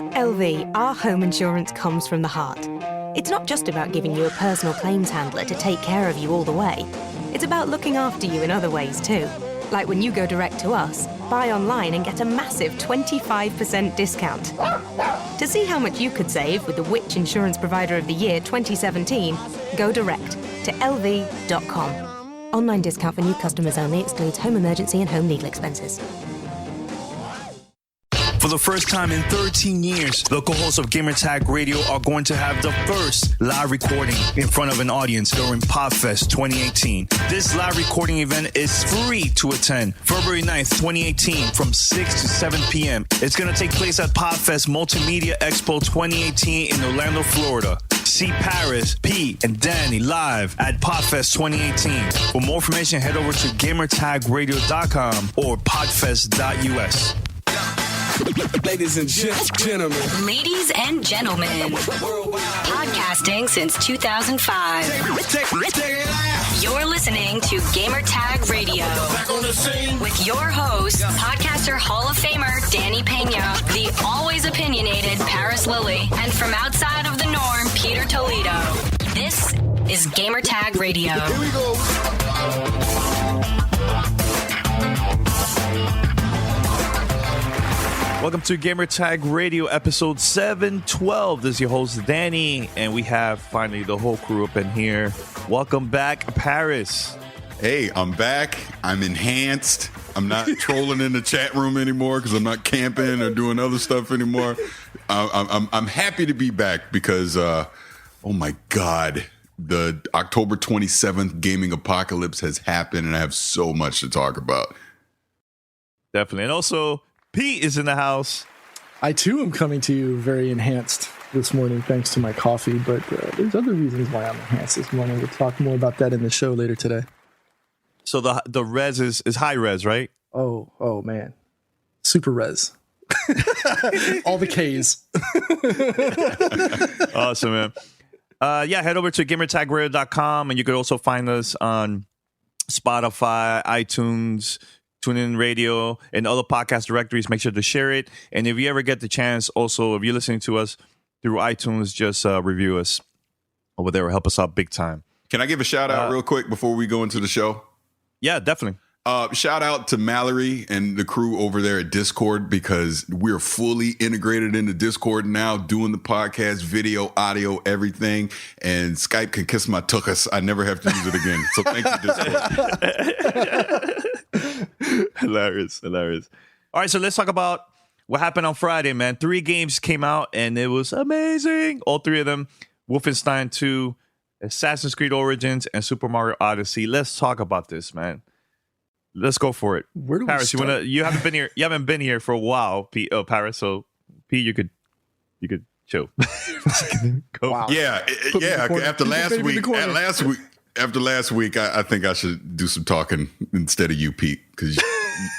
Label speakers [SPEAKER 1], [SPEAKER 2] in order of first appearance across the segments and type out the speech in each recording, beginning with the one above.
[SPEAKER 1] At LV, our home insurance comes from the heart. It's not just about giving you a personal claims handler to take care of you all the way. It's about looking after you in other ways too. Like when you go direct to us, buy online and get a massive 25% discount. To see how much you could save with the Which Insurance Provider of the Year 2017, go direct to lv.com. Online discount for new customers only, excludes home emergency and home legal expenses.
[SPEAKER 2] For the first time in 13 years, the co-hosts of Gamertag Radio are going to have the first live recording in front of an audience during PodFest 2018. This live recording event is free to attend February 9th, 2018 from 6 to 7 p.m. It's going to take place at PodFest Multimedia Expo 2018 in Orlando, Florida. See Paris, Pete, and Danny live at PodFest 2018. For more information, head over to gamertagradio.com or podfest.us.
[SPEAKER 3] Ladies and gentlemen.
[SPEAKER 4] Ladies and gentlemen. Podcasting since 2005. You're listening to Gamertag Radio. With your host, podcaster Hall of Famer Danny Pena, the always opinionated Paris Lilly, and from outside of the norm, Peter Toledo. This is Gamertag Radio.
[SPEAKER 3] Here we go.
[SPEAKER 2] Welcome to Gamertag Radio, episode 712. This is your host, Danny, and we have finally the whole crew up in here. Welcome back, Paris.
[SPEAKER 5] Hey, I'm back. I'm enhanced. I'm not trolling in the chat room anymore because I'm not camping or doing other stuff anymore. I'm happy to be back because, oh my God, the October 27th gaming apocalypse has happened, and I have so much to talk about.
[SPEAKER 2] Definitely. And also, Pete is in the house.
[SPEAKER 6] I, too, am coming to you very enhanced this morning thanks to my coffee, but there's other reasons why I'm enhanced this morning. We'll talk more about that in the show later today.
[SPEAKER 2] So the res is high res, right?
[SPEAKER 6] Oh, man. Super res. All the Ks.
[SPEAKER 2] Awesome, man. Head over to gamertagradio.com, and you could also find us on Spotify, iTunes, TuneIn Radio, and other podcast directories. Make sure to share it. And if you ever get the chance, also, if you're listening to us through iTunes, just review us over there. Help us out big time.
[SPEAKER 5] Can I give a shout out real quick before we go into the show?
[SPEAKER 2] Yeah, definitely.
[SPEAKER 5] Shout out to Mallory and the crew over there at Discord, because we're fully integrated into Discord now, doing the podcast, video, audio, everything. And Skype can kiss my tuchus. I never have to use it again. So thank you, Discord.
[SPEAKER 2] Hilarious. All right, so let's talk about what happened on Friday, man. 3 games came out, and it was amazing. All 3 of them: Wolfenstein 2, Assassin's Creed Origins, and Super Mario Odyssey. Let's talk about this, man. Let's go for it.
[SPEAKER 6] Where do
[SPEAKER 2] Paris,
[SPEAKER 6] we start?
[SPEAKER 2] you haven't been here. You haven't been here for a while, Paris. So, Pete, you could chill. Go.
[SPEAKER 6] Wow.
[SPEAKER 5] Yeah. After last week, I think I should do some talking instead of you, Pete, because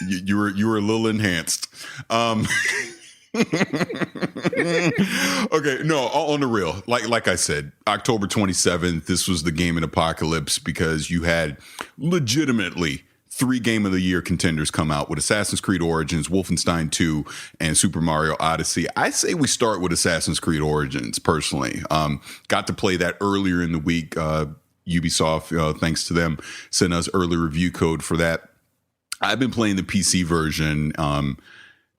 [SPEAKER 5] you were a little enhanced. Okay, no, on the real, like I said, October 27th, this was the gaming apocalypse because you had legitimately 3 Game of the Year contenders come out with Assassin's Creed Origins, Wolfenstein 2, and Super Mario Odyssey. I say we start with Assassin's Creed Origins, personally. Got to play that earlier in the week. Ubisoft, thanks to them, sent us early review code for that. I've been playing the PC version, and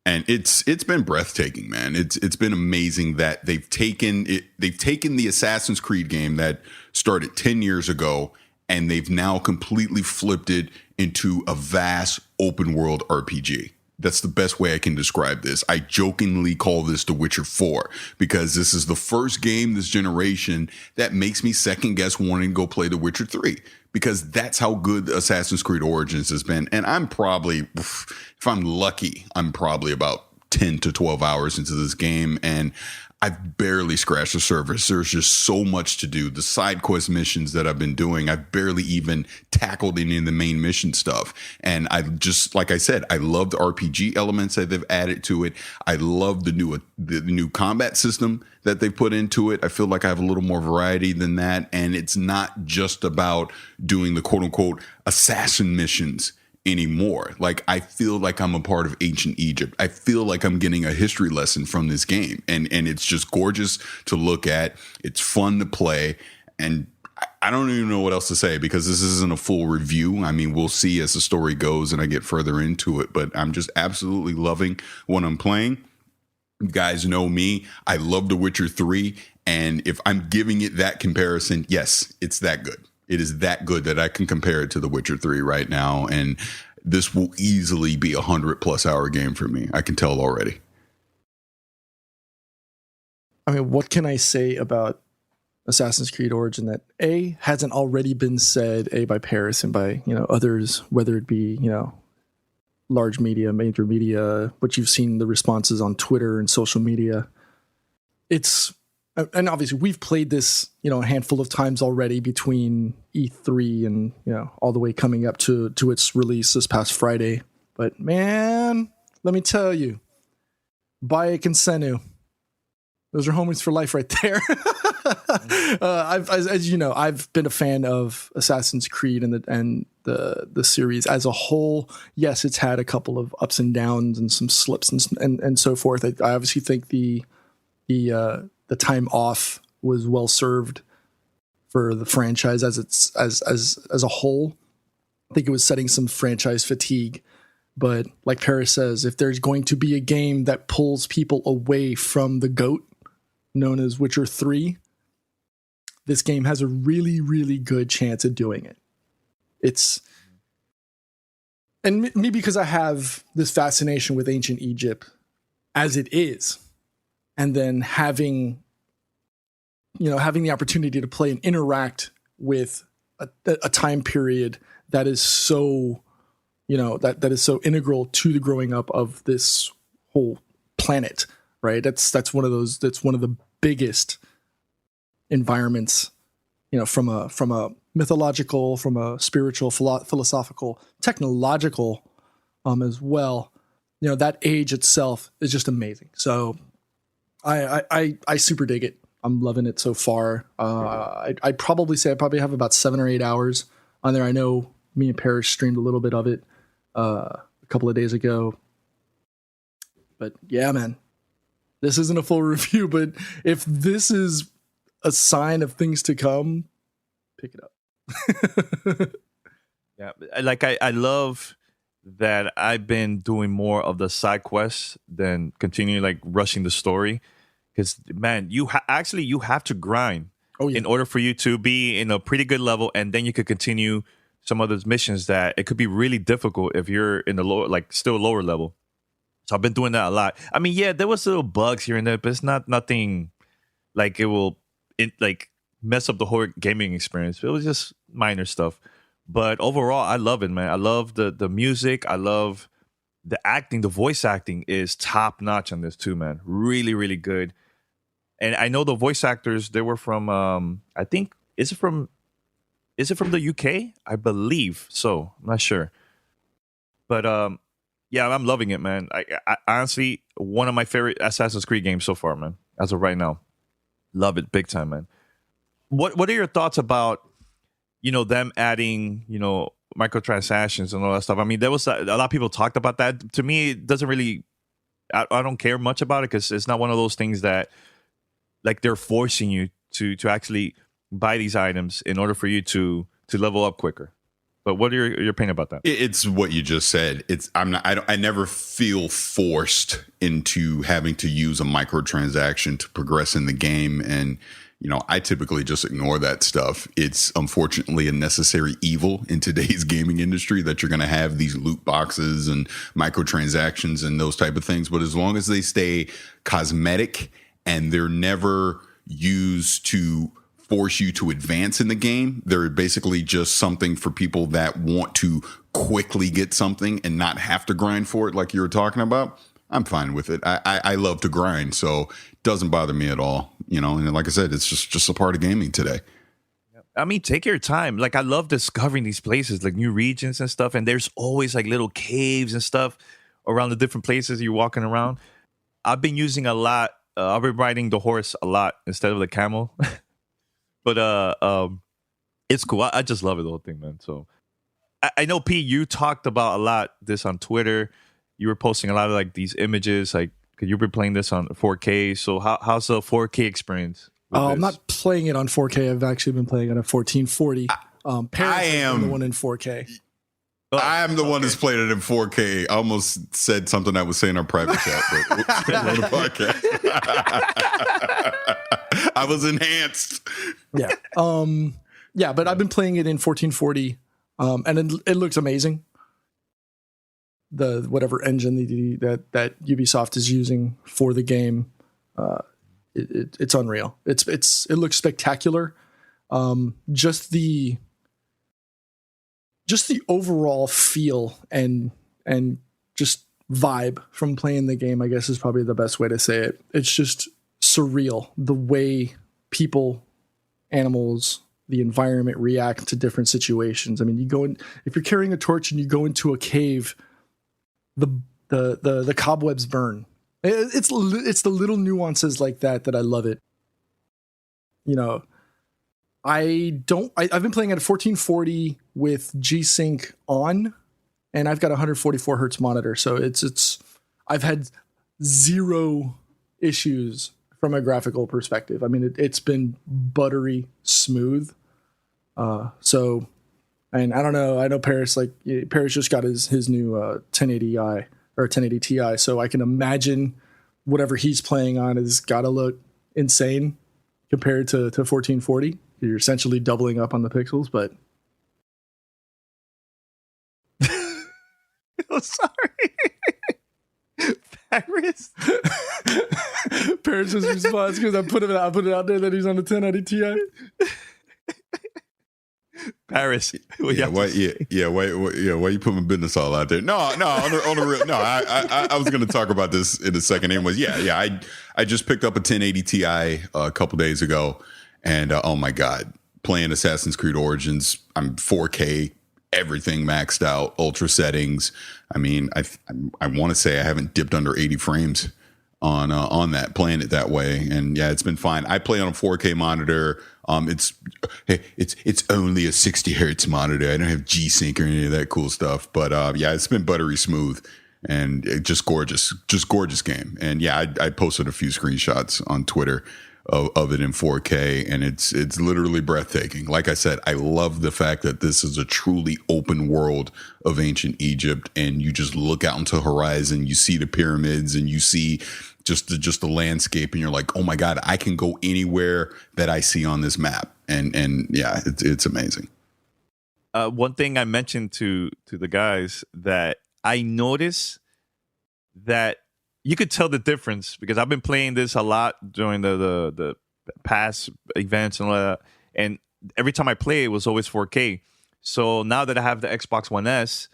[SPEAKER 5] it's been breathtaking, man. It's been amazing that they've taken the Assassin's Creed game that started 10 years ago, and they've now completely flipped it into a vast open world RPG. That's the best way I can describe this. I jokingly call this The Witcher 4 because this is the first game this generation that makes me second guess wanting to go play The Witcher 3, because that's how good Assassin's Creed Origins has been. And I'm probably, if I'm lucky, I'm probably about 10 to 12 hours into this game, and I've barely scratched the surface. There's just so much to do. The side quest missions that I've been doing, I've barely even tackled any of the main mission stuff. And I just, like I said, I love the RPG elements that they've added to it. I love the new combat system that they put into it. I feel like I have a little more variety than that. And it's not just about doing the quote unquote assassin missions anymore. Like, I feel like I'm a part of ancient Egypt. I feel like I'm getting a history lesson from this game. And it's just gorgeous to look at. It's fun to play. And I don't even know what else to say because this isn't a full review. I mean, we'll see as the story goes and I get further into it, but I'm just absolutely loving what I'm playing. You guys know me. I love The Witcher 3. And if I'm giving it that comparison, yes, it's that good. It is that good that I can compare it to The Witcher 3 right now. And this will easily be a 100+ hour game for me. I can tell already.
[SPEAKER 6] I mean, what can I say about Assassin's Creed Origin that A, hasn't already been said, A, by Paris and by, others, whether it be, large media, major media, what you've seen the responses on Twitter and social media. And obviously we've played this, a handful of times already between E3 and, all the way coming up to its release this past Friday. But man, let me tell you, Bayek and Senu, those are homies for life right there. As you know, I've been a fan of Assassin's Creed and the series as a whole. Yes, it's had a couple of ups and downs and some slips and so forth. I obviously think the time off was well served for the franchise as a whole. I think it was setting some franchise fatigue. But like Paris says, if there's going to be a game that pulls people away from the GOAT, known as Witcher 3, this game has a really, really good chance at doing it. And me, because I have this fascination with ancient Egypt as it is, and then having the opportunity to play and interact with a time period that is so, that is so integral to the growing up of this whole planet, right? That's one of the biggest environments, from a mythological, from a spiritual, philosophical, technological, as well. That age itself is just amazing. So I super dig it. I'm loving it so far. I'd probably say I have about 7 or 8 hours on there. I know me and Parrish streamed a little bit of it a couple of days ago. But yeah, man, this isn't a full review, but if this is a sign of things to come, pick it up.
[SPEAKER 7] Yeah, like I love that I've been doing more of the side quests than continuing like rushing the story. Because man, you have to grind in order for you to be in a pretty good level, and then you could continue some of those missions that it could be really difficult if you're in the lower, like still lower level. So I've been doing that a lot. I mean, yeah, there was little bugs here and there, but it's nothing like it will mess up the whole gaming experience. It was just minor stuff. But overall, I love it, man. I love the music. I love the acting. The voice acting is top notch on this too, man. Really, really good. And I know the voice actors, they were from I think is it from the UK? I believe so. I'm not sure. But yeah, I'm loving it, man. I honestly, one of my favorite Assassin's Creed games so far, man. As of right now. Love it big time, man. What are your thoughts about, them adding, microtransactions and all that stuff? I mean, there was a lot of people talked about that. To me, it doesn't really, I don't care much about it because it's not one of those things that like they're forcing you to actually buy these items in order for you to level up quicker. But what are your opinion about that? It's
[SPEAKER 5] what you just said. I never feel forced into having to use a microtransaction to progress in the game. And, I typically just ignore that stuff. It's unfortunately a necessary evil in today's gaming industry that you're going to have these loot boxes and microtransactions and those type of things. But as long as they stay cosmetic and they're never used to force you to advance in the game, they're basically just something for people that want to quickly get something and not have to grind for it like you were talking about. I'm fine with it. I love to grind, so it doesn't bother me at all. And like I said, it's just a part of gaming today.
[SPEAKER 7] I mean, take your time. Like, I love discovering these places, like new regions and stuff. And there's always like little caves and stuff around the different places you're walking around. I've been using a lot. I've been riding the horse a lot instead of the camel. But it's cool. I just love it, the whole thing, man. So I know, Pete, you talked about a lot this on Twitter. You were posting a lot of like these images, like, because you've been playing this on 4K. So how's the 4K experience?
[SPEAKER 6] I'm not playing it on 4K. I've actually been playing it on 1440.
[SPEAKER 5] I am
[SPEAKER 6] the one in 4K.
[SPEAKER 5] I am the one who's played it in 4K. I almost said something I was saying on private chat, but on the podcast. I was enhanced.
[SPEAKER 6] Yeah. Yeah, but I've been playing it in 1440, and it looks amazing. The whatever engine that Ubisoft is using for the game, it's unreal. It looks spectacular. Just the overall feel and just vibe from playing the game, I guess, is probably the best way to say it. It's just surreal the way people, animals, the environment react to different situations. I mean, you go in, if you're carrying a torch and you go into a cave, the cobwebs burn. It's the little nuances like that I love it. You know, I've been playing at 1440 with G-Sync on, and I've got a 144 hertz monitor, so I've had zero issues from a graphical perspective. I mean, it's been buttery smooth. So, and I don't know. I know Paris just got his new 1080i or 1080 Ti, so I can imagine whatever he's playing on has got to look insane compared to 1440. You're essentially doubling up on the pixels, but
[SPEAKER 7] I'm sorry. Paris.
[SPEAKER 6] Paris' response, because I put it out there that he's on the 1080 Ti.
[SPEAKER 7] Paris.
[SPEAKER 5] Why you put my business all out there? No, on the real. No, I was going to talk about this in a second. Anyways, I just picked up a 1080 Ti a couple days ago, and oh my God, playing Assassin's Creed Origins, I'm 4K, everything maxed out, ultra settings. I mean, I want to say I haven't dipped under 80 frames on that, playing it that way, and yeah, it's been fine. I play on a 4K monitor. It's only a 60 hertz monitor. I don't have G-Sync or any of that cool stuff, but yeah, it's been buttery smooth and just gorgeous game. And yeah, I posted a few screenshots on Twitter of it in 4K, and it's literally breathtaking. Like I said, I love the fact that this is a truly open world of ancient Egypt, and you just look out into the horizon, you see the pyramids, and you see just the landscape, and you're like, oh my God, I can go anywhere that I see on this map. And yeah, it's amazing.
[SPEAKER 7] One thing I mentioned to the guys that I noticed that you could tell the difference, because I've been playing this a lot during the past events and all that, and every time I play it was always 4K. So now that I have the Xbox One S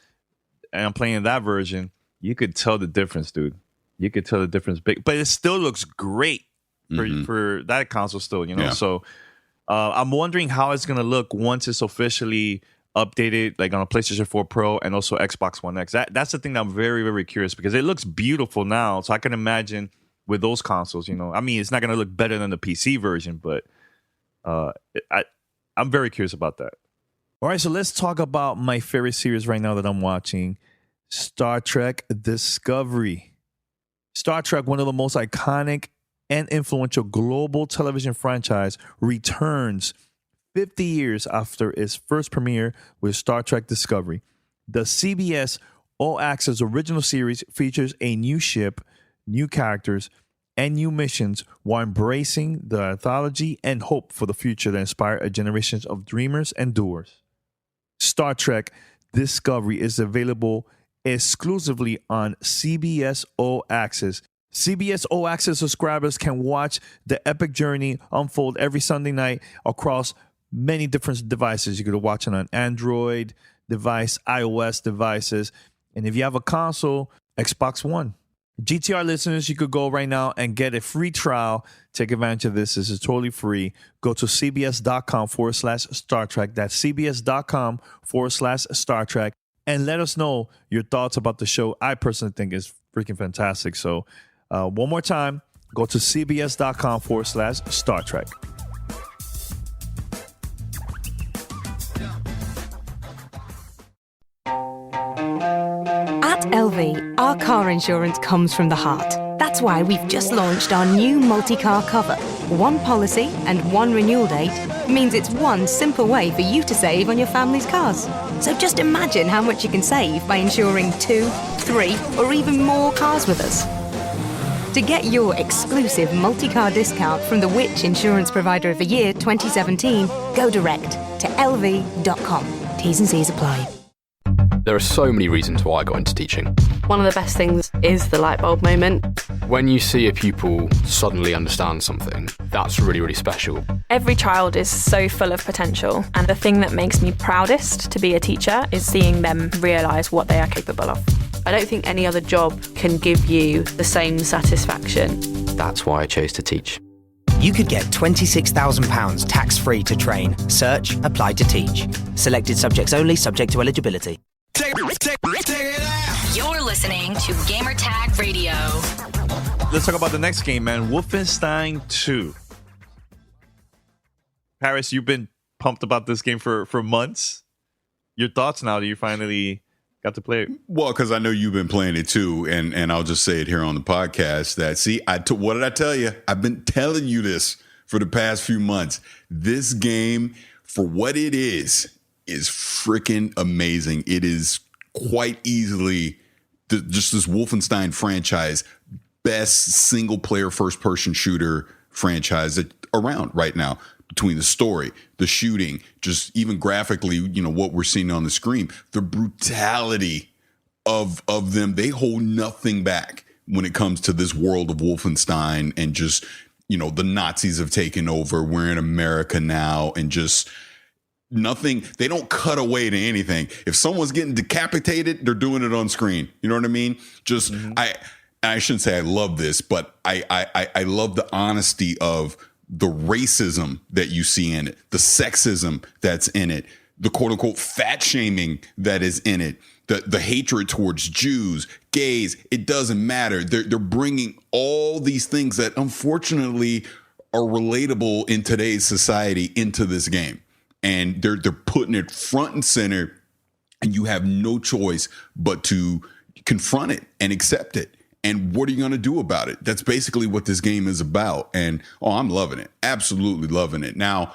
[SPEAKER 7] and I'm playing that version, you could tell the difference, dude. You could tell the difference big, but it still looks great for that console still, you know? Yeah. So I'm wondering how it's going to look once it's officially updated, like on a PlayStation 4 Pro and also Xbox One X. That's the thing that I'm very, very curious, because it looks beautiful now. So I can imagine with those consoles, you know, I mean, it's not going to look better than the PC version, but I'm very curious about that. All right, so let's talk about my favorite series right now that I'm watching, Star Trek Discovery. Star Trek, one of the most iconic and influential global television franchise, returns 50 years after its first premiere with Star Trek Discovery. The CBS All Access original series features a new ship, new characters, and new missions while embracing the anthology and hope for the future that inspire a generation of dreamers and doers. Star Trek Discovery is available exclusively on CBS All Access. CBS All Access subscribers can watch the epic journey unfold every Sunday night across many different devices. You could watch it on Android device, iOS devices, and if you have a console, Xbox One. GTR listeners, you could go right now and get a free trial. Take advantage of this. This is totally free. Go to cbs.com/Star Trek. That's cbs.com/Star Trek. And let us know your thoughts about the show. I personally think it's freaking fantastic. So one more time, go to cbs.com/Star Trek.
[SPEAKER 1] car insurance comes from the heart. That's why we've just launched our new multi-car cover. One policy and one renewal date means it's one simple way for you to save on your family's cars. So just imagine how much you can save by insuring 2, 3, or even more cars with us. To get your exclusive multi-car discount from the Which Insurance Provider of the Year 2017, go direct to lv.com. T's and C's apply.
[SPEAKER 8] There are so many reasons why I got into teaching.
[SPEAKER 9] One of the best things is the light bulb moment.
[SPEAKER 8] When you see a pupil suddenly understand something, that's really, really special.
[SPEAKER 10] Every child is so full of potential, and the thing that makes me proudest to be a teacher is seeing them realise what they are capable of.
[SPEAKER 9] I don't think any other job can give you the same satisfaction.
[SPEAKER 8] That's why I chose to teach.
[SPEAKER 11] You could get £26,000 tax-free to train. Search, apply to teach. Selected subjects only, subject to eligibility.
[SPEAKER 4] You're listening to Gamertag Radio.
[SPEAKER 7] Let's talk about the next game, man. Wolfenstein 2. Paris, you've been pumped about this game for months. Your thoughts now that you finally got to play it?
[SPEAKER 5] Well, because I know you've been playing it too, and I'll just say it here on the podcast that, what did I tell you? I've been telling you this for the past few months. This game, for what it is freaking amazing. It is quite easily just this Wolfenstein franchise best single-player first-person shooter franchise around right now. Between the story, the shooting, just even graphically, what we're seeing on the screen, the brutality of them, they hold nothing back when it comes to this world of Wolfenstein, and just, the Nazis have taken over. We're in America now, and just nothing. They don't cut away to anything. If someone's getting decapitated, they're doing it on screen. You know what I mean? Just, I shouldn't say I love this, but I love the honesty of the racism that you see in it, the sexism that's in it, the quote unquote fat shaming that is in it, the hatred towards Jews, gays. It doesn't matter. They're bringing all these things that unfortunately are relatable in today's society into this game. And they're putting it front and center, and you have no choice but to confront it and accept it. And what are you going to do about it? That's basically what this game is about. And, I'm loving it. Absolutely loving it. Now,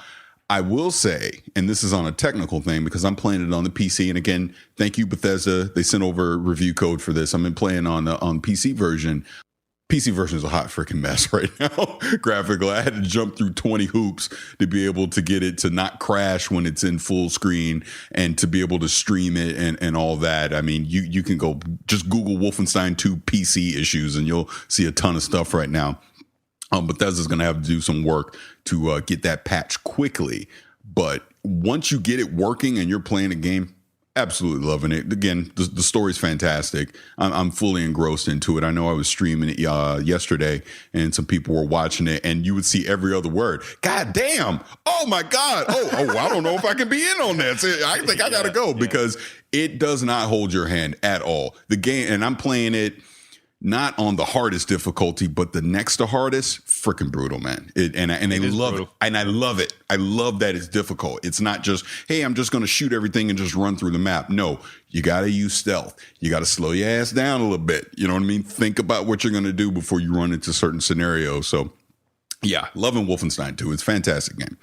[SPEAKER 5] I will say, and this is on a technical thing because I'm playing it on the PC. And again, thank you, Bethesda. They sent over a review code for this. I've been playing on PC version. PC version is a hot freaking mess right now. Graphically, I had to jump through 20 hoops to be able to get it to not crash when it's in full screen, and to be able to stream it and all that. I mean, you can go just Google Wolfenstein 2 PC issues and you'll see a ton of stuff right now. Bethesda's going to have to do some work to get that patch quickly. But once you get it working and you're playing a game, absolutely loving it. Again, the story's fantastic. I'm fully engrossed into it. I know I was streaming it yesterday, and some people were watching it, and you would see every other word. God damn! Oh my God! Oh, I don't know if I can be in on that. So I think I gotta go because it does not hold your hand at all. The game, and I'm playing it not on the hardest difficulty, but the next to hardest, freaking brutal, man. And I love it. And I love it. I love that it's difficult. It's not just, hey, I'm just going to shoot everything and just run through the map. No, you got to use stealth. You got to slow your ass down a little bit. You know what I mean? Think about what you're going to do before you run into certain scenarios. So, yeah, loving Wolfenstein 2. It's a fantastic game.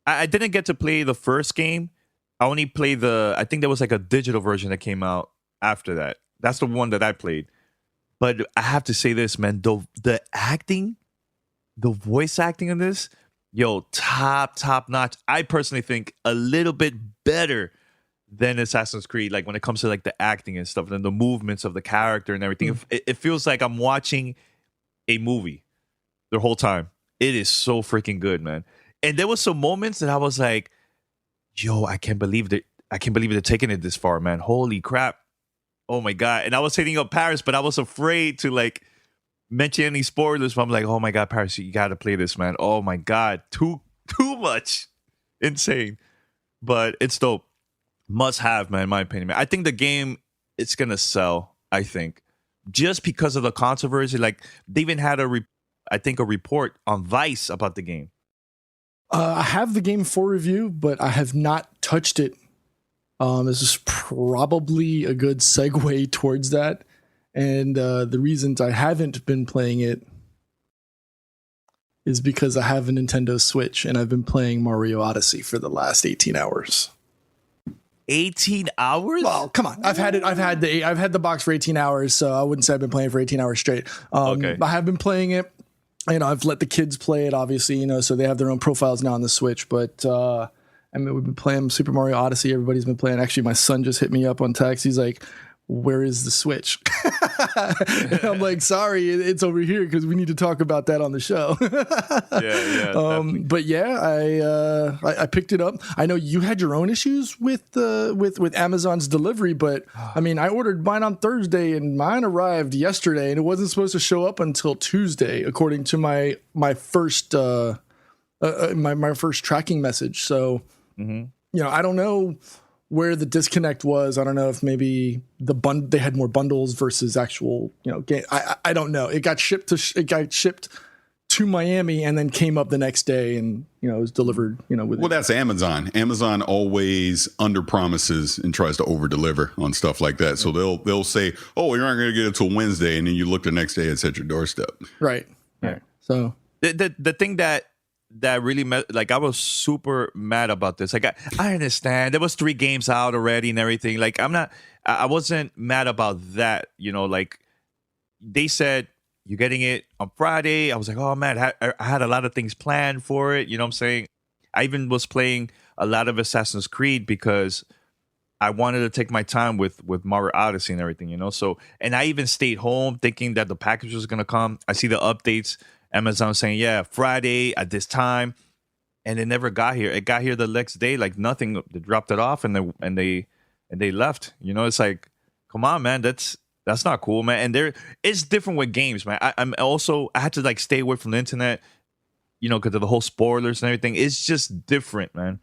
[SPEAKER 7] I didn't get to play the first game. I only played I think there was like a digital version that came out after that. That's the one that I played. But I have to say this, man, the acting, the voice acting in this, top notch. I personally think a little bit better than Assassin's Creed, like when it comes to like the acting and stuff and the movements of the character and everything. It feels like I'm watching a movie the whole time. It is so freaking good, man. And there was some moments that I was like, I can't believe they're taking it this far, man. Holy crap. Oh my God. And I was hitting up Paris, but I was afraid to like mention any spoilers. But I'm like, oh my God, Paris, you got to play this, man. Oh my God. Too much. Insane. But it's dope. Must have, man, in my opinion, man. I think the game, it's going to sell, I think. Just because of the controversy. Like, they even had a report on Vice about the game.
[SPEAKER 6] I have the game for review, but I have not touched it. This is probably a good segue towards that. And the reasons I haven't been playing it is because I have a Nintendo Switch and I've been playing Mario Odyssey for the last 18 hours.
[SPEAKER 7] 18 hours?
[SPEAKER 6] Well, come on. I've had the box for 18 hours, so I wouldn't say I've been playing for 18 hours straight.
[SPEAKER 7] Okay.
[SPEAKER 6] I have been playing it. I've let the kids play it, obviously, so they have their own profiles now on the Switch. But we've been playing Super Mario Odyssey. Everybody's been playing. Actually, my son just hit me up on text. He's like, "Where is the Switch?" And I'm like, "Sorry, it's over here because we need to talk about that on the show." But yeah, I picked it up. I know you had your own issues with Amazon's delivery, but I mean, I ordered mine on Thursday and mine arrived yesterday, and it wasn't supposed to show up until Tuesday, according to my first my first tracking message. So I don't know where the disconnect was. I don't know if maybe they had more bundles versus actual, game. I don't know. It got shipped to Miami and then came up the next day, and it was delivered.
[SPEAKER 5] Well, that's Amazon. Amazon always under promises and tries to over deliver on stuff like that. So they'll say, "Oh, you're not going to get it till Wednesday," and then you look the next day, it's at your doorstep.
[SPEAKER 6] Right. So
[SPEAKER 7] the thing that really I was super mad about this. Like I understand there was 3 games out already and everything. Like I wasn't mad about that. Like they said you're getting it on Friday. I was like, oh man, I had a lot of things planned for it. You know what I'm saying? I even was playing a lot of Assassin's Creed because I wanted to take my time with Mario Odyssey and everything. So, and I even stayed home thinking that the package was gonna come. I see the updates. Amazon saying, yeah, Friday at this time, and it never got here. It got here the next day, like nothing. They dropped it off and they left. It's like, come on, man, that's not cool, man. And it's different with games, man. I had to stay away from the internet, because of the whole spoilers and everything. It's just different, man.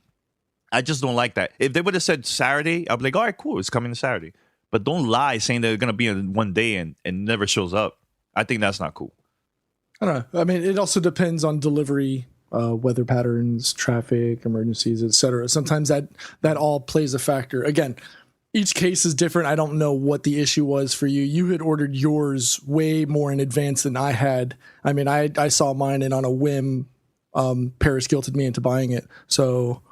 [SPEAKER 7] I just don't like that. If they would have said Saturday, I'd be like, all right, cool, it's coming to Saturday. But don't lie saying they're gonna be in one day and never shows up. I think that's not cool.
[SPEAKER 6] I don't know. I mean, it also depends on delivery, weather patterns, traffic, emergencies, etc. Sometimes that all plays a factor. Again, each case is different. I don't know what the issue was for you. You had ordered yours way more in advance than I had. I mean, I saw mine, and on a whim, Paris guilted me into buying it. So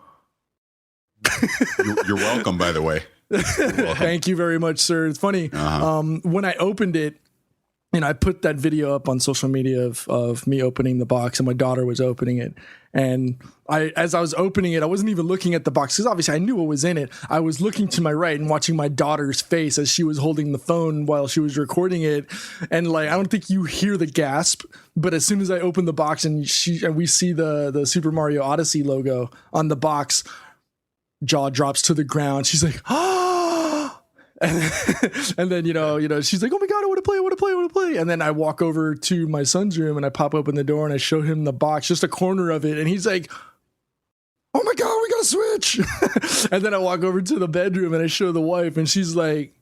[SPEAKER 5] you're welcome, by the way.
[SPEAKER 6] Thank you very much, sir. It's funny. When I opened it, I put that video up on social media of me opening the box, and my daughter was opening it. And as I was opening it, I wasn't even looking at the box because obviously I knew what was in it. I was looking to my right and watching my daughter's face as she was holding the phone while she was recording it. And I don't think you hear the gasp, but as soon as I open the box and we see the Super Mario Odyssey logo on the box, jaw drops to the ground. She's like, "Oh!" And then she's like, "Oh my god, I want to play." And then I walk over to my son's room and I pop open the door and I show him the box, just a corner of it, and he's like, "Oh my god, we got a Switch!" And then I walk over to the bedroom and I show the wife, and she's like,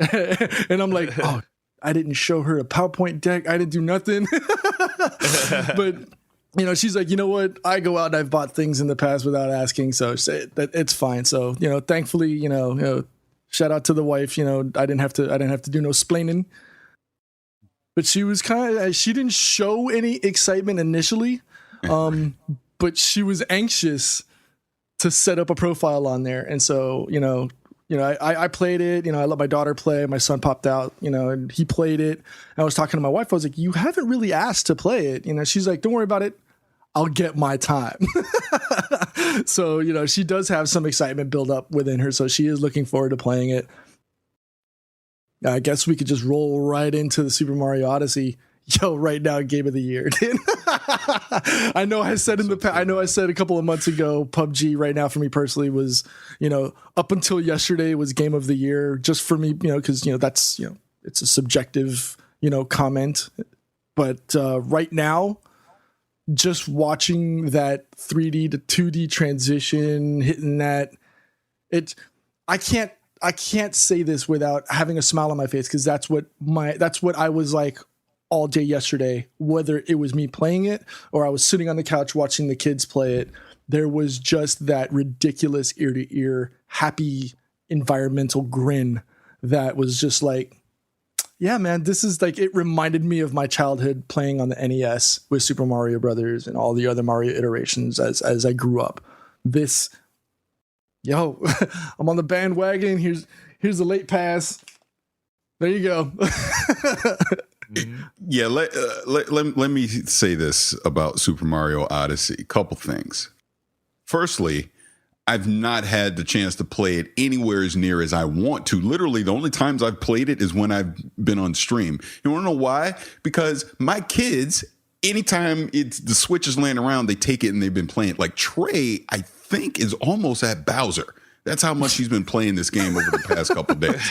[SPEAKER 6] and I'm like, "Oh, I didn't show her a PowerPoint deck. I didn't do nothing." But she's like, "You know what? I go out and I've bought things in the past without asking, so that it's fine." So, thankfully, shout out to the wife. I didn't have to do no splaining. But she was she didn't show any excitement initially, but she was anxious to set up a profile on there. And so, I played it. I let my daughter play. My son popped out, and he played it. I was talking to my wife. I was like, "You haven't really asked to play it." She's like, "Don't worry about it. I'll get my time." So, she does have some excitement build up within her. So she is looking forward to playing it. I guess we could just roll right into the Super Mario Odyssey. Right now, game of the year. I know I said a couple of months ago, PUBG right now for me personally was, up until yesterday was game of the year just for me, because, that's, it's a subjective, comment. But right now, just watching that 3D to 2D transition, hitting that, I can't say this without having a smile on my face, because that's what I was like all day yesterday, whether it was me playing it or I was sitting on the couch watching the kids play it. There was just that ridiculous ear to ear happy environmental grin that was just like, yeah, man, this is like, it reminded me of my childhood playing on the NES with Super Mario Brothers and all the other Mario iterations as I grew up. This, yo, I'm on the bandwagon. Here's the late pass. There you go.
[SPEAKER 5] Yeah, let me say this about Super Mario Odyssey. A couple things. Firstly, I've not had the chance to play it anywhere as near as I want to. Literally, the only times I've played it is when I've been on stream. You want to know why? Because my kids, anytime the Switch is laying around, they take it and they've been playing it. Like Trey, I think, is almost at Bowser. That's how much he's been playing this game over the past couple of days,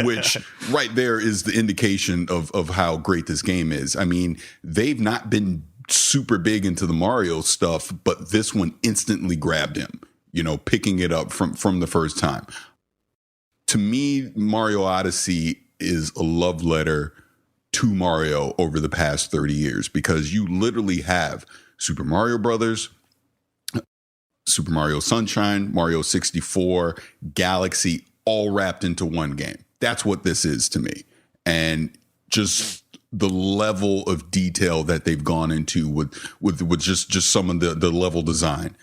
[SPEAKER 5] which right there is the indication of how great this game is. I mean, they've not been super big into the Mario stuff, but this one instantly grabbed him, you know, picking it up from the first time. To me, Mario Odyssey is a love letter to Mario over the past 30 years, because you literally have Super Mario Brothers, Super Mario Sunshine, Mario 64, Galaxy, all wrapped into one game. That's what this is to me. And just the level of detail that they've gone into with just some of the level design,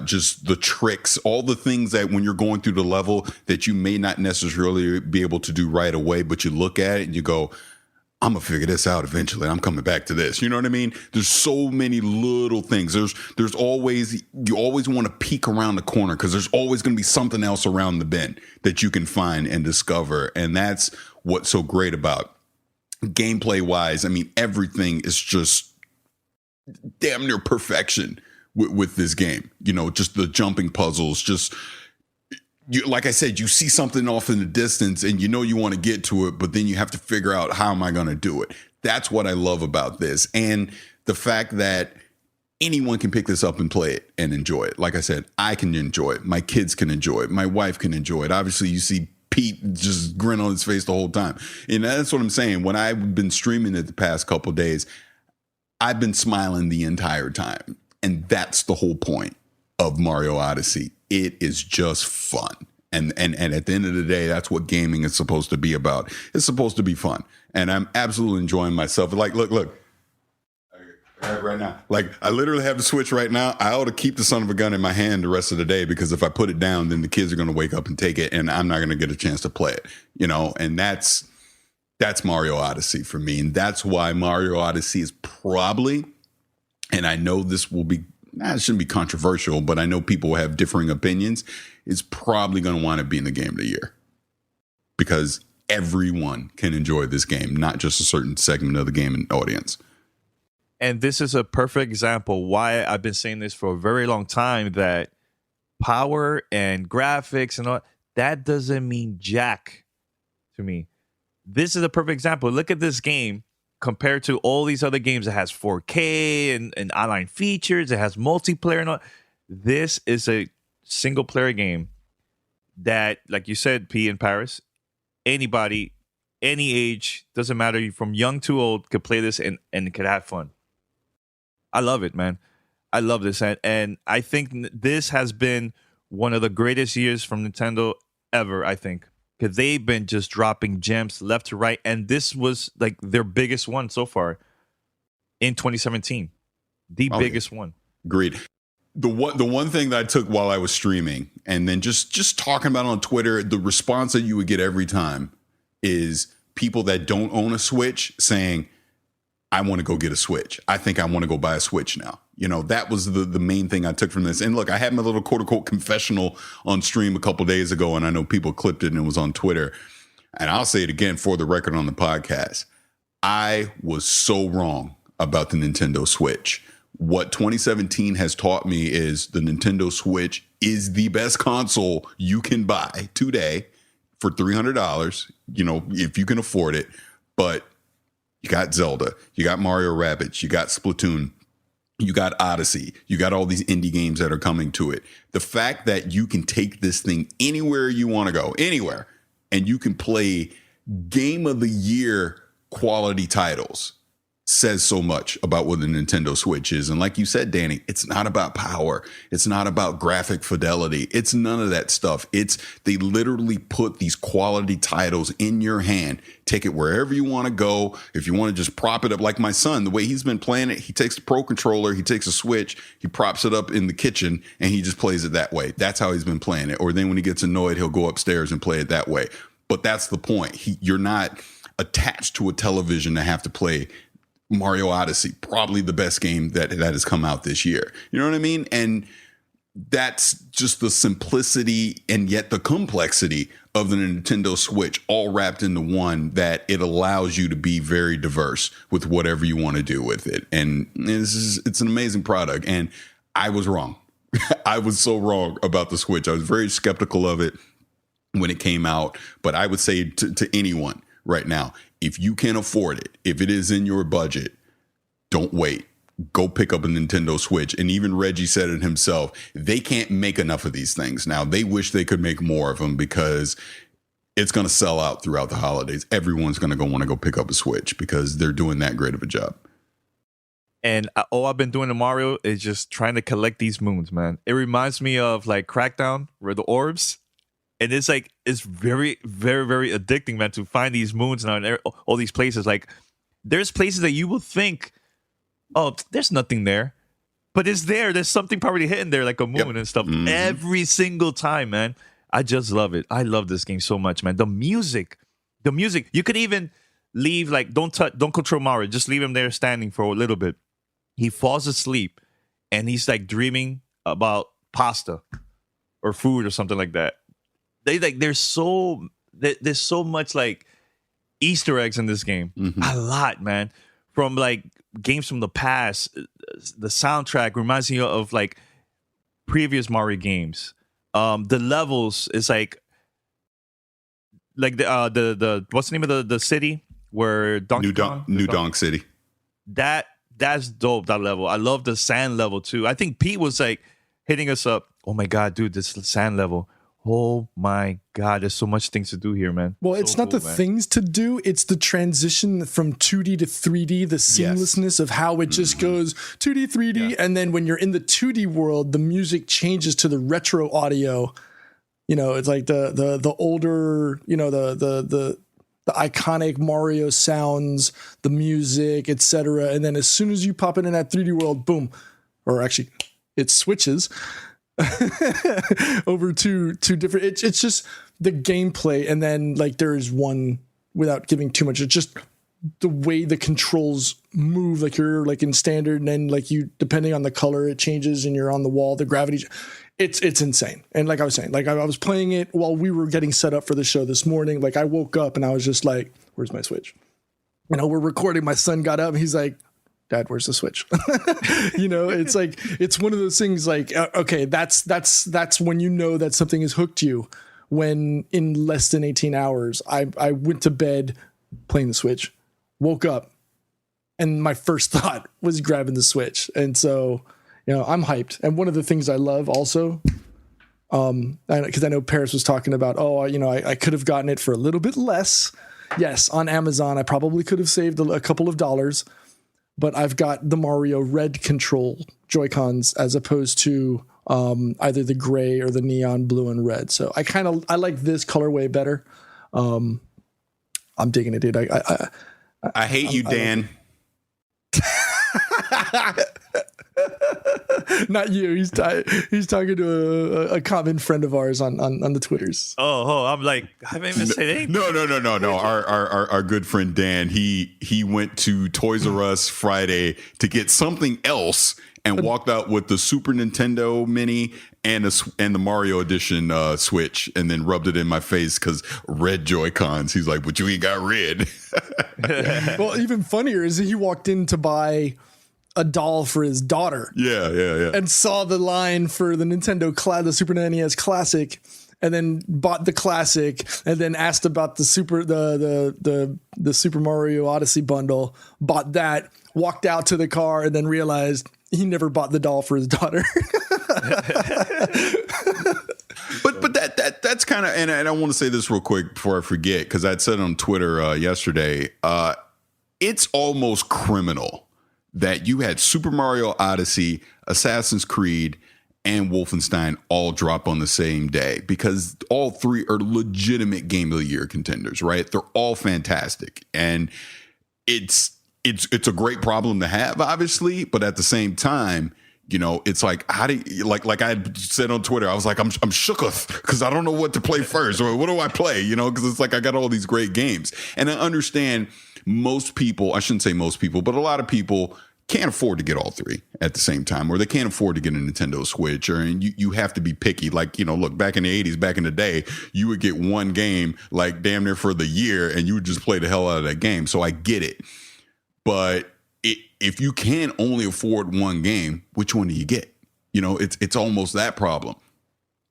[SPEAKER 5] just the tricks, all the things that when you're going through the level that you may not necessarily be able to do right away, but you look at it and you go, I'm gonna figure this out eventually. I'm coming back to this. You know what I mean? There's so many little things. There's always, you always want to peek around the corner because there's always going to be something else around the bend that you can find and discover. And that's what's so great about gameplay wise. I mean, everything is just damn near perfection with this game. You know, just the jumping puzzles, just, you, like I said, you see something off in the distance and you know you want to get to it, but then you have to figure out, how am I going to do it? That's what I love about this. And the fact that anyone can pick this up and play it and enjoy it. Like I said, I can enjoy it. My kids can enjoy it. My wife can enjoy it. Obviously, you see Pete just grin on his face the whole time. And that's what I'm saying. When I've been streaming it the past couple of days, I've been smiling the entire time. And that's the whole point of Mario Odyssey. It is just fun. And at the end of the day, that's what gaming is supposed to be about. It's supposed to be fun. And I'm absolutely enjoying myself. Like, look. Right now. Like, I literally have the Switch right now. I ought to keep the son of a gun in my hand the rest of the day, because if I put it down, then the kids are going to wake up and take it, and I'm not going to get a chance to play it. You know, and that's Mario Odyssey for me. And that's why Mario Odyssey is probably, and I know this will be, it shouldn't be controversial, but I know people will have differing opinions, is probably going to want to be in the game of the year, because everyone can enjoy this game, not just a certain segment of the gaming audience.
[SPEAKER 7] And this is a perfect example why I've been saying this for a very long time, that power and graphics and all that doesn't mean jack to me. This is a perfect example. Look at this game compared to all these other games. It has 4K and online features. It has multiplayer and all. This is a single player game that, like you said, P in Paris, anybody, any age, doesn't matter, from young to old, could play this and could have fun. I love it, man. I love this. And I think this has been one of the greatest years from Nintendo ever, I think. Because they've been just dropping gems left to right. And this was like their biggest one so far in 2017. The biggest one.
[SPEAKER 5] Agreed. The one thing that I took while I was streaming, and then just talking about it on Twitter, the response that you would get every time is people that don't own a Switch saying, I want to go get a Switch. I think I want to go buy a Switch now. You know, that was the main thing I took from this. And look, I had my little quote unquote confessional on stream a couple days ago, and I know people clipped it and it was on Twitter. And I'll say it again for the record on the podcast. I was so wrong about the Nintendo Switch. What 2017 has taught me is the Nintendo Switch is the best console you can buy today for $300, you know, if you can afford it. But you got Zelda, you got Mario Rabbids, you got Splatoon, you got Odyssey, you got all these indie games that are coming to it. The fact that you can take this thing anywhere you want to go, anywhere, and you can play game of the year quality titles says so much about what the Nintendo Switch is. And like you said, Danny, it's not about power. It's not about graphic fidelity. It's none of that stuff. They literally put these quality titles in your hand. Take it wherever you want to go. If you want to just prop it up, like my son, the way he's been playing it, he takes the Pro Controller, he takes a Switch, he props it up in the kitchen, and he just plays it that way. That's how he's been playing it. Or then when he gets annoyed, he'll go upstairs and play it that way. But that's the point. You're not attached to a television to have to play Mario Odyssey, probably the best game that has come out this year. You know what I mean? And that's just the simplicity and yet the complexity of the Nintendo Switch all wrapped into one, that it allows you to be very diverse with whatever you want to do with it. And it's an amazing product. And I was wrong. I was so wrong about the Switch. I was very skeptical of it when it came out. But I would say to anyone right now, if you can afford it, if it is in your budget, don't wait. Go pick up a Nintendo Switch. And even Reggie said it himself. They can't make enough of these things now. They wish they could make more of them because it's going to sell out throughout the holidays. Everyone's going to want to go pick up a Switch because they're doing that great of a job.
[SPEAKER 7] And all I've been doing to Mario is just trying to collect these moons, man. It reminds me of like Crackdown, where the orbs. And it's like, it's very, very, very addicting, man, to find these moons now in all these places. Like, there's places that you will think, oh, there's nothing there. But it's there. There's something probably hidden there, like a moon and stuff. Mm-hmm. Every single time, man. I just love it. I love this game so much, man. The music. You could even leave, like, don't control Mario. Just leave him there standing for a little bit. He falls asleep, and he's, like, dreaming about pasta or food or something like that. There's so much like Easter eggs in this game. Mm-hmm. A lot, man. From like games from the past, the soundtrack reminds me of like previous Mario games. The levels is like the what's the name of the city where
[SPEAKER 5] New Donk City.
[SPEAKER 7] That's dope. That level. I love the sand level too. I think Pete was like hitting us up. Oh my god, dude, this sand level. Oh my God, there's so much things to do here, man.
[SPEAKER 6] Well, it's not the things to do, it's the transition from 2D to 3D, the seamlessness of how it just goes 2D, 3D, and then when you're in the 2D world, the music changes to the retro audio. You know, it's like the older, you know, the iconic Mario sounds, the music, etc. And then as soon as you pop it in that 3D world, boom, or actually it switches over to different. It's just the gameplay, and then like there's one, without giving too much, it's just the way the controls move. Like you're like in standard, and then like you, depending on the color, it changes, and you're on the wall. The gravity, it's insane. And like I was saying, like I was playing it while we were getting set up for the show this morning. Like I woke up and I was just like, "Where's my Switch?" You know, we're recording. My son got up and he's like, "Dad, where's the Switch?" You know, it's like, it's one of those things like, okay, that's when you know that something has hooked you, when in less than 18 hours, I went to bed playing the Switch, woke up, and my first thought was grabbing the Switch. And so, you know, I'm hyped. And one of the things I love also, because I know Paris was talking about, oh, you know, I could have gotten it for a little bit less. Yes, on Amazon, I probably could have saved a couple of dollars. But I've got the Mario Red control Joy-Cons as opposed to either the gray or the neon blue and red. So I like this colorway better. I'm digging it, dude.
[SPEAKER 5] I hate you, Dan.
[SPEAKER 6] Not you. He's talking to a common friend of ours on the Twitters.
[SPEAKER 7] Oh, I'm like, I haven't even said anything.
[SPEAKER 5] No. Our good friend Dan, he went to Toys R Us Friday to get something else and walked out with the Super Nintendo Mini and the Mario Edition Switch, and then rubbed it in my face because red Joy-Cons. He's like, "But you ain't got red."
[SPEAKER 6] Well, even funnier is he walked in to buy a doll for his daughter.
[SPEAKER 5] Yeah.
[SPEAKER 6] And saw the line for the the Super NES Classic, and then bought the Classic, and then asked about the Super Mario Odyssey bundle, bought that, walked out to the car, and then realized he never bought the doll for his daughter.
[SPEAKER 5] But that's kind of, and I want to say this real quick before I forget, because I'd said on Twitter yesterday, it's almost criminal that you had Super Mario Odyssey, Assassin's Creed, and Wolfenstein all drop on the same day, because all three are legitimate Game of the Year contenders, right? They're all fantastic. And it's a great problem to have, obviously, but at the same time, you know, it's like, how do you, like I said on Twitter, I was like, I'm shooketh because I don't know what to play first, or what do I play, you know, because it's like I got all these great games. And I understand most people, I shouldn't say most people, but a lot of people can't afford to get all three at the same time, or they can't afford to get a Nintendo Switch, or and you have to be picky. Like, you know, look, back in the 80s, back in the day, you would get one game like damn near for the year, and you would just play the hell out of that game. So I get it. But if you can only afford one game, which one do you get? You know, it's almost that problem.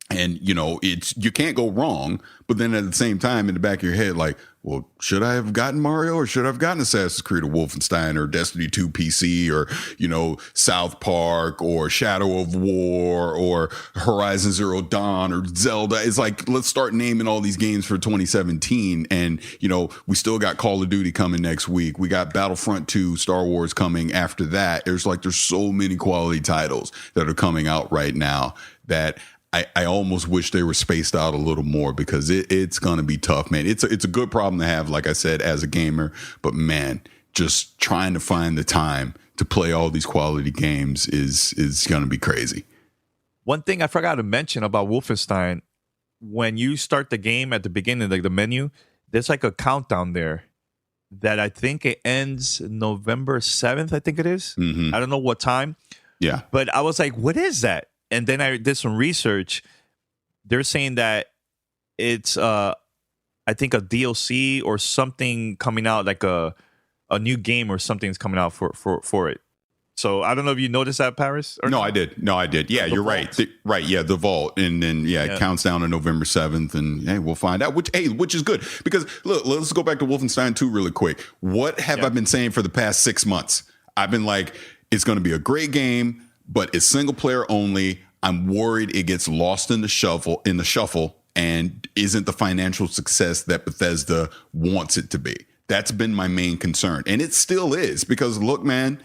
[SPEAKER 5] And, you know, you can't go wrong. But then at the same time, in the back of your head, like, well, should I have gotten Mario, or should I have gotten Assassin's Creed or Wolfenstein or Destiny 2 PC, or, you know, South Park or Shadow of War or Horizon Zero Dawn or Zelda? It's like, let's start naming all these games for 2017. And, you know, we still got Call of Duty coming next week. We got Battlefront 2, Star Wars coming after that. There's so many quality titles that are coming out right now that I almost wish they were spaced out a little more, because it's going to be tough, man. It's a good problem to have, like I said, as a gamer. But, man, just trying to find the time to play all these quality games is going to be crazy.
[SPEAKER 7] One thing I forgot to mention about Wolfenstein, when you start the game at the beginning, like the menu, there's like a countdown there that I think it ends November 7th, I think it is.
[SPEAKER 5] Mm-hmm.
[SPEAKER 7] I don't know what time.
[SPEAKER 5] Yeah.
[SPEAKER 7] But I was like, what is that? And then I did some research. They're saying that it's, I think, a DLC or something coming out, like a new game or something's coming out for it. So I don't know if you noticed that, Paris?
[SPEAKER 5] No, I did. Yeah, you're right. Right. Yeah, the Vault. And then, it counts down to November 7th. And, hey, we'll find out, which is good. Because, look, let's go back to Wolfenstein 2 really quick. What have I been saying for the past 6 months? I've been like, it's going to be a great game, but it's single player only. I'm worried it gets lost in the shuffle and isn't the financial success that Bethesda wants it to be. That's been my main concern. And it still is, because look, man,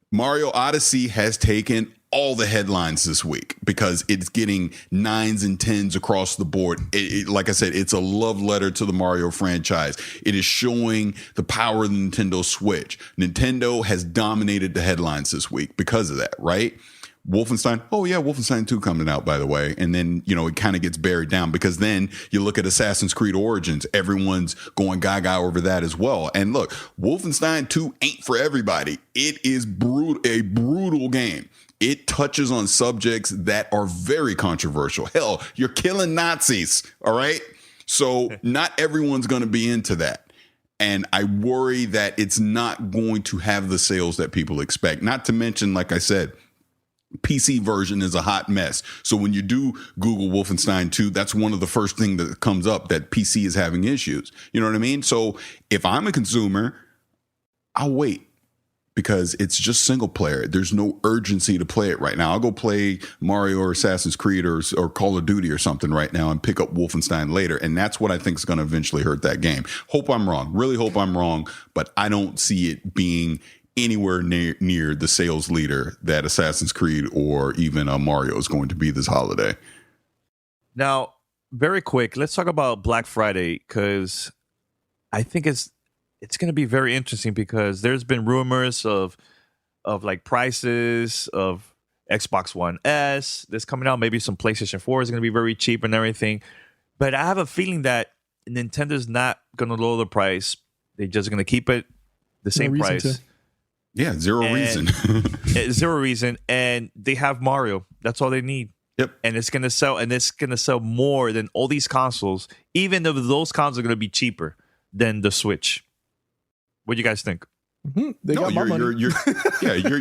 [SPEAKER 5] Mario Odyssey has taken all the headlines this week because it's getting 9s and 10s across the board. Like I said, it's a love letter to the Mario franchise. It is showing the power of the Nintendo Switch. Nintendo has dominated the headlines this week because of that, right? Wolfenstein, Wolfenstein 2 coming out, by the way. And then, you know, it kind of gets buried down, because then you look at Assassin's Creed Origins, everyone's going gaga over that as well. And look, Wolfenstein 2 ain't for everybody. It is a brutal game. It touches on subjects that are very controversial. Hell, you're killing Nazis, all right? So not everyone's going to be into that. And I worry that it's not going to have the sales that people expect. Not to mention, like I said, PC version is a hot mess. So when you do Google Wolfenstein 2, that's one of the first things that comes up, that PC is having issues. You know what I mean? So if I'm a consumer, I'll wait, because it's just single player. There's no urgency to play it right now. I'll go play Mario or Assassin's Creed or Call of Duty or something right now and pick up Wolfenstein later. And that's what I think is going to eventually hurt that game. Hope I'm wrong. Really hope I'm wrong. But I don't see it being anywhere near the sales leader that Assassin's Creed or even Mario is going to be this holiday.
[SPEAKER 7] Now, very quick, let's talk about Black Friday, because I think it's going to be very interesting, because there's been rumors of like prices of Xbox One S that's coming out. Maybe some PlayStation 4 is going to be very cheap and everything. But I have a feeling that Nintendo's not going to lower the price. They're just going to keep it the same price.
[SPEAKER 5] Yeah, zero reason.
[SPEAKER 7] Zero reason. And they have Mario. That's all they need.
[SPEAKER 5] Yep.
[SPEAKER 7] And it's going to sell, and it's going to sell more than all these consoles, even though those consoles are going to be cheaper than the Switch. What do you guys think?
[SPEAKER 6] Mm-hmm.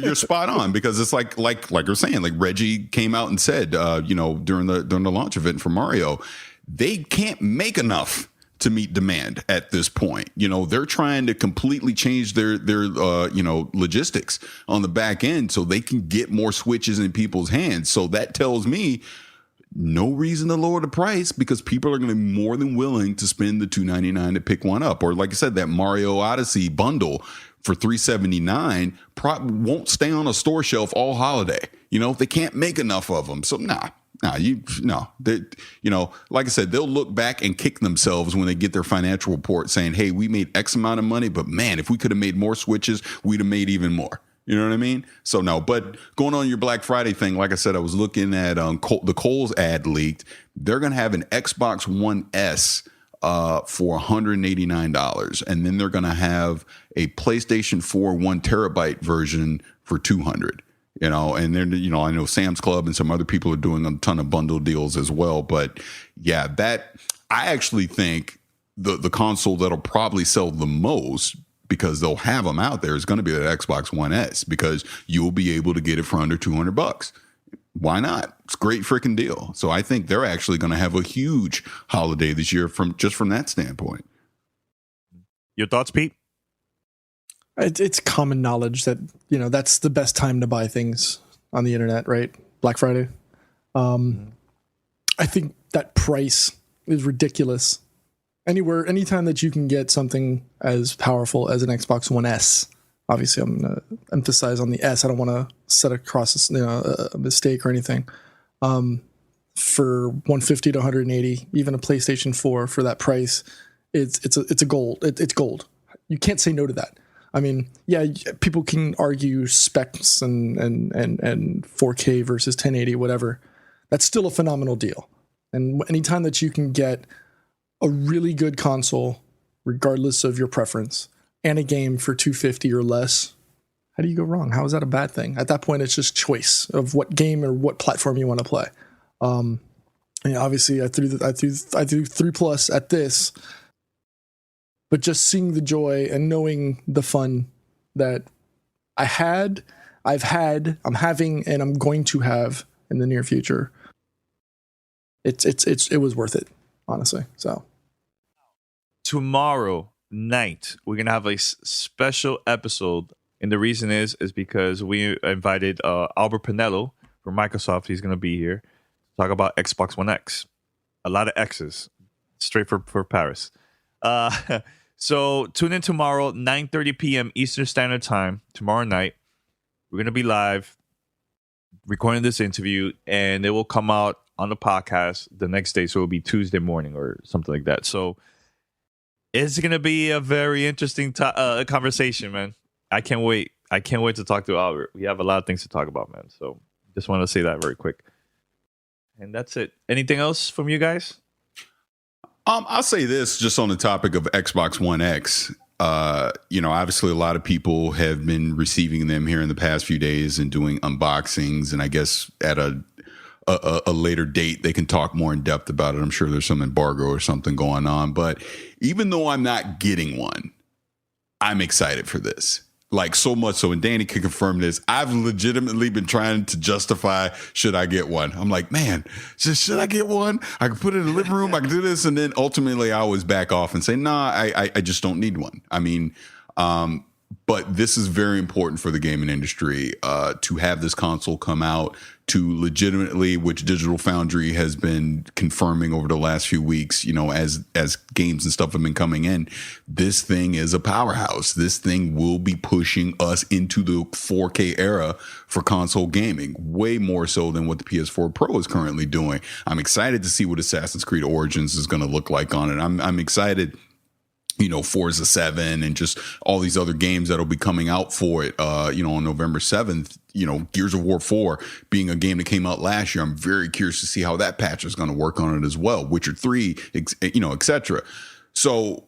[SPEAKER 5] You're spot on, because it's like you're saying, like Reggie came out and said, during the launch event for Mario, they can't make enough to meet demand at this point. You know, they're trying to completely change their logistics on the back end so they can get more Switches in people's hands. So that tells me no reason to lower the price, because people are going to be more than willing to spend the $299 to pick one up. Or like I said, that Mario Odyssey bundle for $379 won't stay on a store shelf all holiday. They can't make enough of them. So like I said, they'll look back and kick themselves when they get their financial report saying, hey, we made X amount of money, but man, if we could have made more Switches, we'd have made even more. You know what I mean? So no, but going on your Black Friday thing, like I said, I was looking at the Kohl's ad leaked. They're going to have an Xbox One S for $189. And then they're going to have a PlayStation 4 1 terabyte version for $200. And then, I know Sam's Club and some other people are doing a ton of bundle deals as well. But yeah, I actually think the console that'll probably sell the most, because they'll have them out there, is going to be the Xbox One S, because you'll be able to get it for under $200. Why not? It's a great freaking deal. So I think they're actually going to have a huge holiday this year from that standpoint.
[SPEAKER 7] Your thoughts, Pete?
[SPEAKER 6] It's common knowledge that, that's the best time to buy things on the internet, right? Black Friday. I think that price is ridiculous. Anytime that you can get something as powerful as an Xbox One S, obviously I'm going to emphasize on the S. I don't want to set across a mistake or anything. For $150 to $180, even a PlayStation 4 for that price, it's gold. It's gold. You can't say no to that. I mean, yeah, people can argue specs and 4K versus 1080, whatever. That's still a phenomenal deal. And anytime that you can get a really good console, regardless of your preference, and a game for $250 or less, how do you go wrong? How is that a bad thing? At that point, it's just choice of what game or what platform you want to play. Obviously, I threw 3+ at this, but just seeing the joy and knowing the fun that I'm having, and I'm going to have in the near future, it was worth it, honestly. So
[SPEAKER 7] tomorrow night we're gonna have a special episode, and the reason is because we invited Albert Pinello from Microsoft. He's gonna be here to talk about Xbox One X. A lot of X's, straight for Paris. So tune in tomorrow, 9:30 p.m. Eastern Standard Time. Tomorrow night, we're gonna be live recording this interview, and it will come out on the podcast the next day. So it'll be Tuesday morning or something like that. So it's gonna be a very interesting conversation, man. I can't wait. I can't wait to talk to Albert. We have a lot of things to talk about, man. So just want to say that very quick. And that's it. Anything else from you guys?
[SPEAKER 5] I'll say this just on the topic of Xbox One X. Obviously a lot of people have been receiving them here in the past few days and doing unboxings, and I guess at a later date they can talk more in depth about it. I'm sure there's some embargo or something going on, but even though I'm not getting one, I'm excited for this. Like, so much so, and Danny can confirm this, I've legitimately been trying to justify, should I get one? I'm like, man, should I get one? I can put it in the living room, I can do this. And then ultimately I always back off and say, nah, I just don't need one. I mean, but this is very important for the gaming industry to have this console come out, to legitimately, which Digital Foundry has been confirming over the last few weeks, as games and stuff have been coming in, this thing is a powerhouse. This thing will be pushing us into the 4K era for console gaming, way more so than what the PS4 Pro is currently doing. I'm excited to see what Assassin's Creed Origins is going to look like on it. I'm excited, Forza 7 and just all these other games that'll be coming out for it, on November 7th. Gears of War 4 being a game that came out last year. I'm very curious to see how that patch is going to work on it as well. Witcher 3, etc. So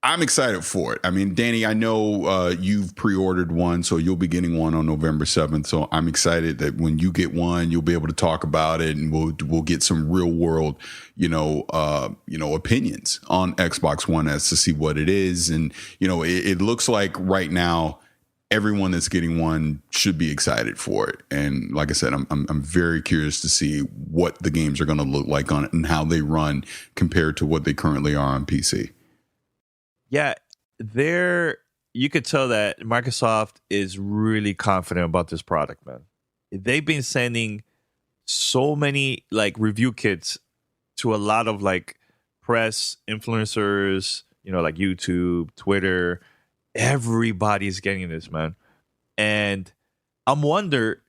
[SPEAKER 5] I'm excited for it. I mean, Danny, I know you've pre-ordered one, so you'll be getting one on November 7th. So I'm excited that when you get one, you'll be able to talk about it, and we'll get some real world, opinions on Xbox One S to see what it is. And it looks like right now, everyone that's getting one should be excited for it. And like I said, I'm very curious to see what the games are going to look like on it and how they run compared to what they currently are on PC.
[SPEAKER 7] Yeah, you could tell that Microsoft is really confident about this product, man. They've been sending so many review kits to a lot of press influencers, like YouTube, Twitter, everybody's getting this, man. And I'm wonder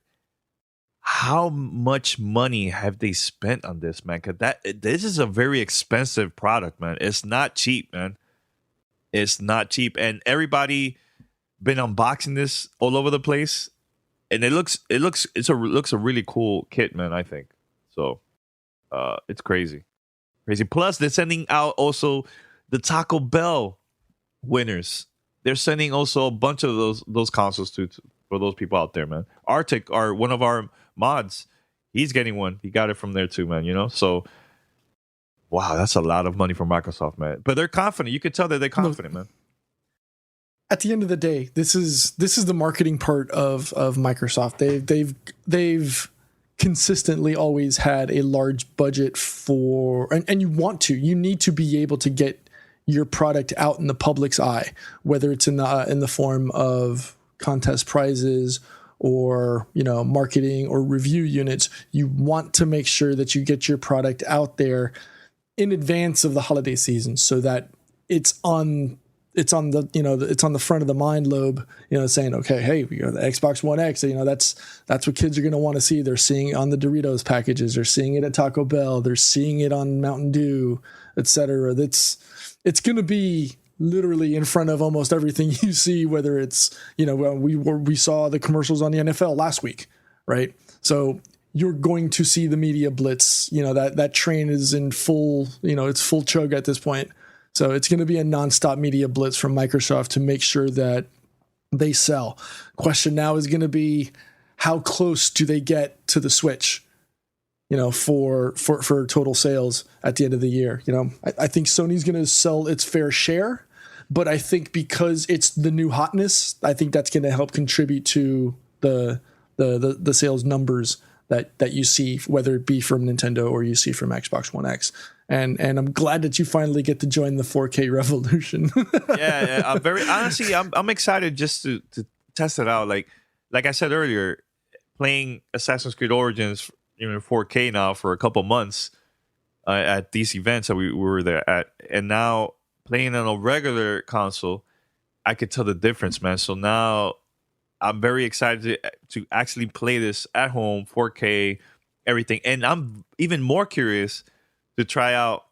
[SPEAKER 7] how much money have they spent on this, man? Because this is a very expensive product, man. It's not cheap, man. It's not cheap, and everybody been unboxing this all over the place, and it looks a really cool kit, man. I think so. It's crazy. Plus, they're sending out also the Taco Bell winners. They're sending also a bunch of those consoles for those people out there, man. Arctic, one of our mods, he's getting one. He got it from there too, man. So, wow, that's a lot of money for Microsoft, man. But they're confident. You could tell that they're confident, man.
[SPEAKER 6] At the end of the day, this is the marketing part of Microsoft. They've consistently always had a large budget for, and you need to be able to get your product out in the public's eye, whether it's in the form of contest prizes or marketing or review units. You want to make sure that you get your product out there in advance of the holiday season, so that it's on the front of the mind lobe, saying, okay, hey, we got the Xbox One X, that's what kids are going to want to see. They're seeing it on the Doritos packages, they're seeing it at Taco Bell, they're seeing it on Mountain Dew, etc. It's going to be literally in front of almost everything you see, whether it's, we saw the commercials on the NFL last week, right? So you're going to see the media blitz, that train is in full, it's full chug at this point. So it's going to be a nonstop media blitz from Microsoft to make sure that they sell. Question now is going to be, how close do they get to the Switch, for total sales at the end of the year? I think Sony's going to sell its fair share, but I think because it's the new hotness, I think that's going to help contribute to the sales numbers that you see, whether it be from Nintendo or you see from Xbox One X. And I'm glad that you finally get to join the 4K revolution.
[SPEAKER 7] yeah, I'm excited just to test it out. Like I said earlier, playing Assassin's Creed Origins in 4K now for a couple months at these events that we were there at, and now playing on a regular console, I could tell the difference, man. So now I'm very excited to actually play this at home, 4K, everything. And I'm even more curious to try out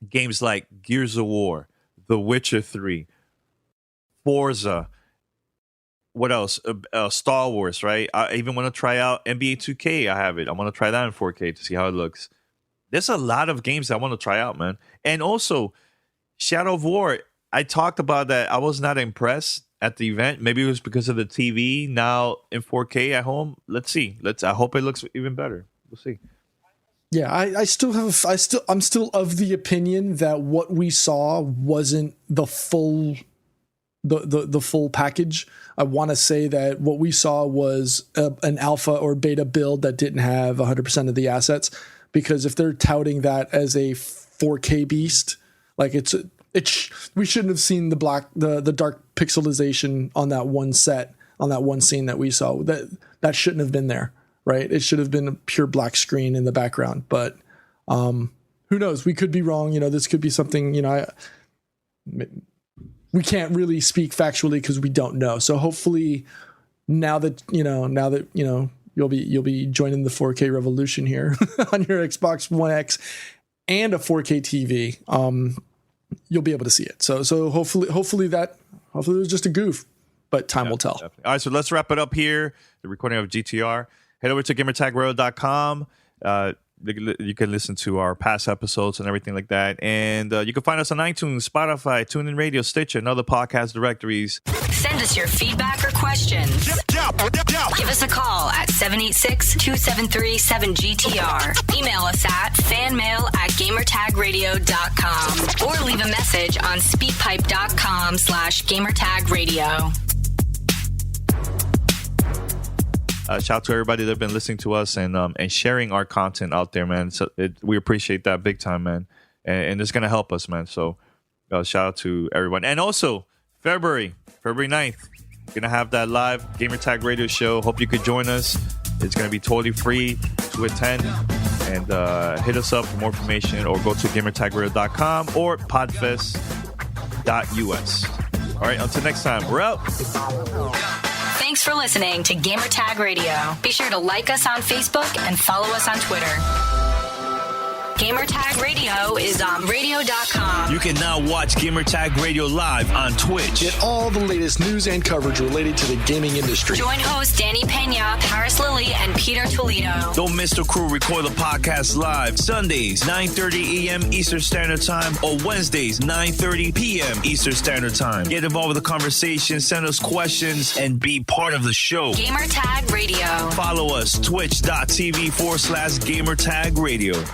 [SPEAKER 7] games like Gears of War, The Witcher 3, Forza, what else? Star Wars, right? I even want to try out NBA 2K. I have it. I want to try that in 4K to see how it looks. There's a lot of games I want to try out, man. And also, Shadow of War, I talked about that. I was not impressed at the event. Maybe it was because of the TV now in 4K at home. Let's see. I hope it looks even better. We'll see.
[SPEAKER 6] Yeah, I'm still of the opinion that what we saw wasn't the full package. I want to say that what we saw was an alpha or beta build that didn't have 100% of the assets, because if they're touting that as a 4K beast, like we shouldn't have seen the dark pixelization on that one set, on that one scene that we saw. That shouldn't have been there. Right, it should have been a pure black screen in the background, but who knows? We could be wrong. this could be something. We can't really speak factually because we don't know. So hopefully, now that you'll be joining the 4K revolution here on your Xbox One X and a 4K TV, you'll be able to see it. So hopefully it was just a goof, but time will tell.
[SPEAKER 7] Definitely. All right, so let's wrap it up here. The recording of GTR. Head over to gamertagradio.com. You can listen to our past episodes and everything like that. And you can find us on iTunes, Spotify, TuneIn Radio, Stitcher, and other podcast directories.
[SPEAKER 4] Send us your feedback or questions. Give us a call at 786-273-7GTR. Email us at fanmail@gamertagradio.com or leave a message on speakpipe.com/gamertagradio.
[SPEAKER 7] Shout out to everybody that's been listening to us and sharing our content out there, man. So we appreciate that big time, man. And it's going to help us, man. So shout out to everyone. And also, February 9th, going to have that live Gamer Tag Radio show. Hope you could join us. It's going to be totally free to attend. And hit us up for more information or go to gamertagradio.com or podfest.us. All right, until next time, we're out.
[SPEAKER 4] Thanks for listening to Gamertag Radio. Be sure to like us on Facebook and follow us on Twitter. Gamertag Radio is on radio.com.
[SPEAKER 2] You can now watch Gamertag Radio live on Twitch.
[SPEAKER 6] Get all the latest news and coverage related to the gaming industry.
[SPEAKER 4] Join hosts Danny Pena, Paris Lilly, and Peter Toledo.
[SPEAKER 2] Don't miss the crew record the podcast live Sundays, 9:30 a.m. Eastern Standard Time, or Wednesdays, 9:30 p.m. Eastern Standard Time. Get involved with the conversation, send us questions, and be part of the show.
[SPEAKER 4] Gamertag Radio.
[SPEAKER 2] Follow us, twitch.tv/Gamertag Radio.